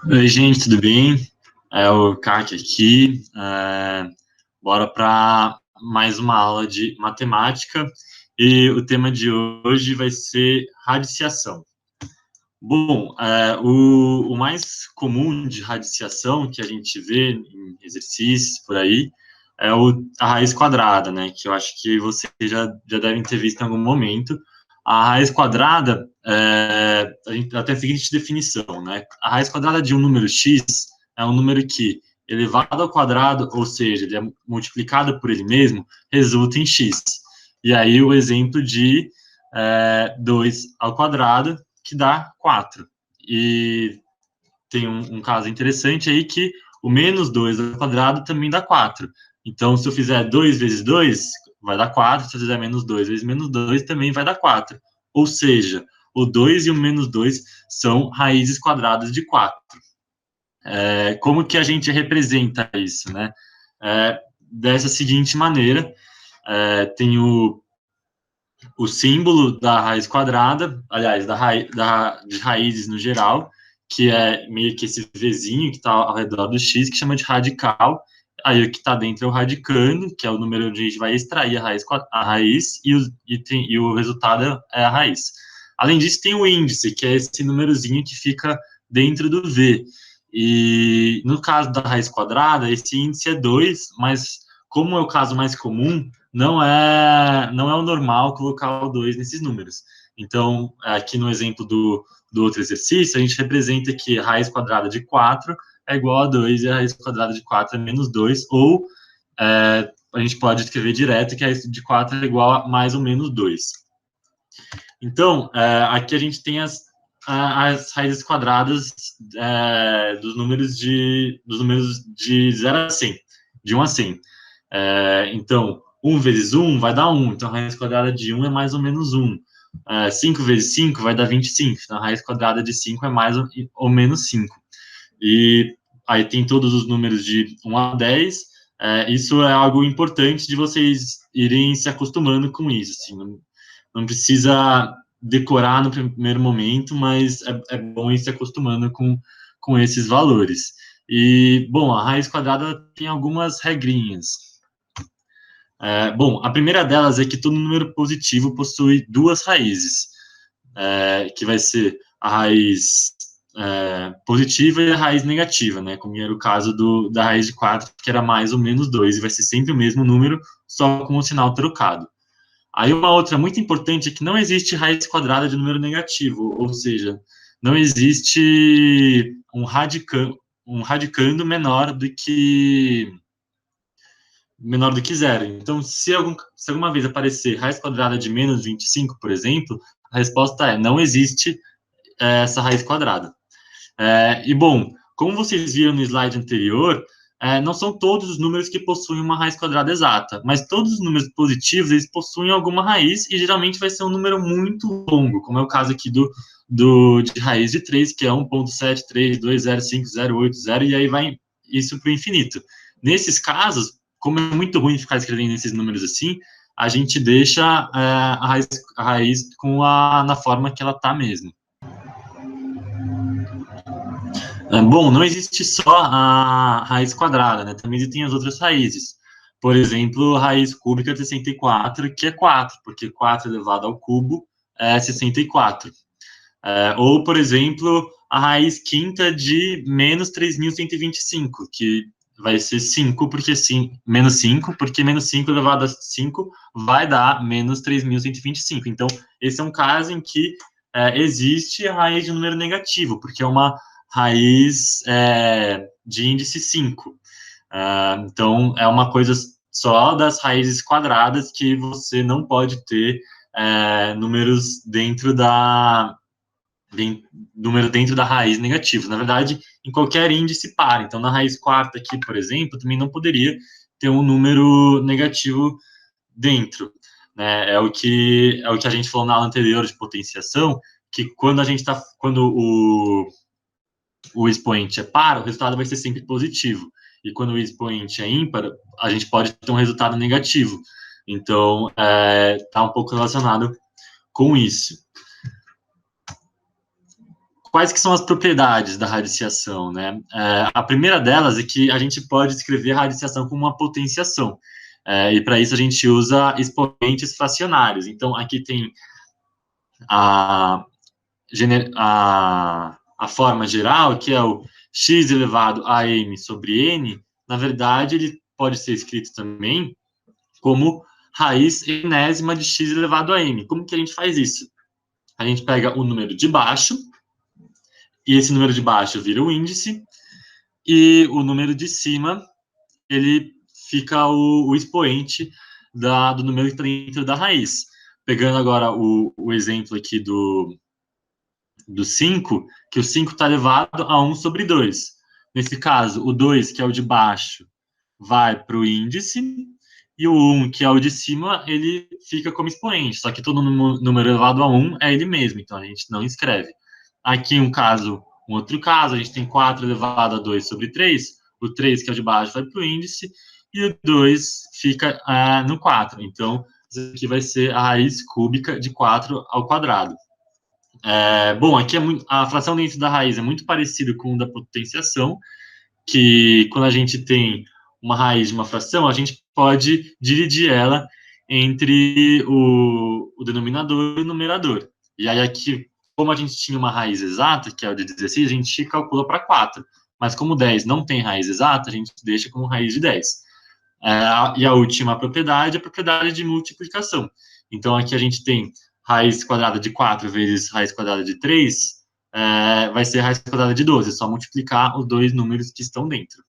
Oi, gente, tudo bem? É o Kaki aqui. Bora para mais uma aula de matemática e o tema de hoje vai ser radiciação. Bom, o mais comum de radiciação que a gente vê em exercícios por aí é a raiz quadrada, né? Que eu acho que vocês já devem ter visto em algum momento. A raiz quadrada, a gente até a seguinte definição, né? A raiz quadrada de um número x é um número que, elevado ao quadrado, ou seja, ele é multiplicado por ele mesmo, resulta em x. E aí o exemplo de 2 ao quadrado, que dá 4. E tem um caso interessante aí que o menos 2 ao quadrado também dá 4. Então, se eu fizer 2 vezes 2, vai dar 4. Se eu fizer menos 2 vezes menos 2, também vai dar 4. Ou seja, o 2 e o menos 2 são raízes quadradas de 4. Como que a gente representa isso, né? Dessa seguinte maneira, tem o símbolo da raiz quadrada, aliás, de raízes no geral, que é meio que esse Vzinho que está ao redor do x, que chama de radical. Aí o que está dentro é o radicando, que é o número onde a gente vai extrair a raiz e o resultado é a raiz. Além disso, tem o índice, que é esse númerozinho que fica dentro do V. E no caso da raiz quadrada, esse índice é 2, mas como é o caso mais comum, não é o normal colocar o 2 nesses números. Então, aqui no exemplo do outro exercício, a gente representa que a raiz quadrada de 4 é igual a 2 e a raiz quadrada de 4 é menos 2, ou a gente pode escrever direto que a raiz de 4 é igual a mais ou menos 2. Então, aqui a gente tem as raízes quadradas dos números de 0 a 100, de 1 a 100. Então, 1 vezes 1 vai dar 1, então a raiz quadrada de 1 é mais ou menos 1. 5 vezes 5 vai dar 25, então a raiz quadrada de 5 é mais ou menos 5. E aí tem todos os números de 1 a 10. Isso é algo importante de vocês irem se acostumando com isso. Assim, não precisa decorar no primeiro momento, mas é bom ir se acostumando com esses valores. E, bom, a raiz quadrada tem algumas regrinhas. Bom, a primeira delas é que todo número positivo possui duas raízes, que vai ser a raiz positiva e a raiz negativa, né? Como era o caso da raiz de 4, que era mais ou menos 2, e vai ser sempre o mesmo número, só com o sinal trocado. Aí uma outra muito importante é que não existe raiz quadrada de número negativo, ou seja, não existe um radicando menor do que zero. Então, se alguma vez aparecer raiz quadrada de menos 25, por exemplo, a resposta é não existe essa raiz quadrada. E, bom, como vocês viram no slide anterior, não são todos os números que possuem uma raiz quadrada exata, mas todos os números positivos, eles possuem alguma raiz e geralmente vai ser um número muito longo, como é o caso aqui de raiz de 3, que é 1.7320508, e aí vai isso para o infinito. Nesses casos, como é muito ruim ficar escrevendo esses números assim, a gente deixa a raiz na forma que ela está mesmo. Bom, não existe só a raiz quadrada, né? Também existem as outras raízes. Por exemplo, a raiz cúbica de 64, que é 4, porque 4 elevado ao cubo é 64. Ou, por exemplo, a raiz quinta de menos 3.125, que vai ser 5, porque menos 5, porque menos 5 elevado a 5 vai dar menos 3.125. Então, esse é um caso em que existe a raiz de um número negativo, porque é uma raiz de índice 5. Então, é uma coisa só das raízes quadradas que você não pode ter números dentro da raiz negativa. Na verdade, em qualquer índice par. Então, na raiz quarta aqui, por exemplo, também não poderia ter um número negativo dentro. Né? É o que a gente falou na aula anterior de potenciação, que quando o expoente é par, o resultado vai ser sempre positivo. E quando o expoente é ímpar, a gente pode ter um resultado negativo. Então, está um pouco relacionado com isso. quais que são as propriedades da radiciação, né? A primeira delas é que a gente pode escrever a radiciação como uma potenciação. E para isso a gente usa expoentes fracionários. Então, aqui tem a, a forma geral, que é o x elevado a m sobre n. Na verdade, ele pode ser escrito também como raiz enésima de x elevado a m. Como que a gente faz isso? A gente pega o número de baixo, e esse número de baixo vira o índice, e o número de cima, ele fica o expoente do número que está dentro da raiz. Pegando agora o exemplo aqui do 5, que o 5 está elevado a 1 sobre 2. Nesse caso, o 2, que é o de baixo, vai para o índice, e o 1, que é o de cima, ele fica como expoente, só que todo número elevado a 1 é ele mesmo, então a gente não escreve. Aqui um outro caso, a gente tem 4 elevado a 2 sobre 3, o 3, que é o de baixo, vai para o índice, e o 2 fica no 4. Então, isso aqui vai ser a raiz cúbica de 4 ao quadrado. Bom, aqui a fração dentro da raiz é muito parecida com o da potenciação, que quando a gente tem uma raiz de uma fração, a gente pode dividir ela entre o denominador e o numerador. E aí aqui, como a gente tinha uma raiz exata, que é o de 16, a gente calcula para 4. Mas como 10 não tem raiz exata, a gente deixa como raiz de 10. E a última propriedade é a propriedade de multiplicação. Então aqui a gente tem raiz quadrada de 4 vezes raiz quadrada de 3, vai ser raiz quadrada de 12, é só multiplicar os dois números que estão dentro.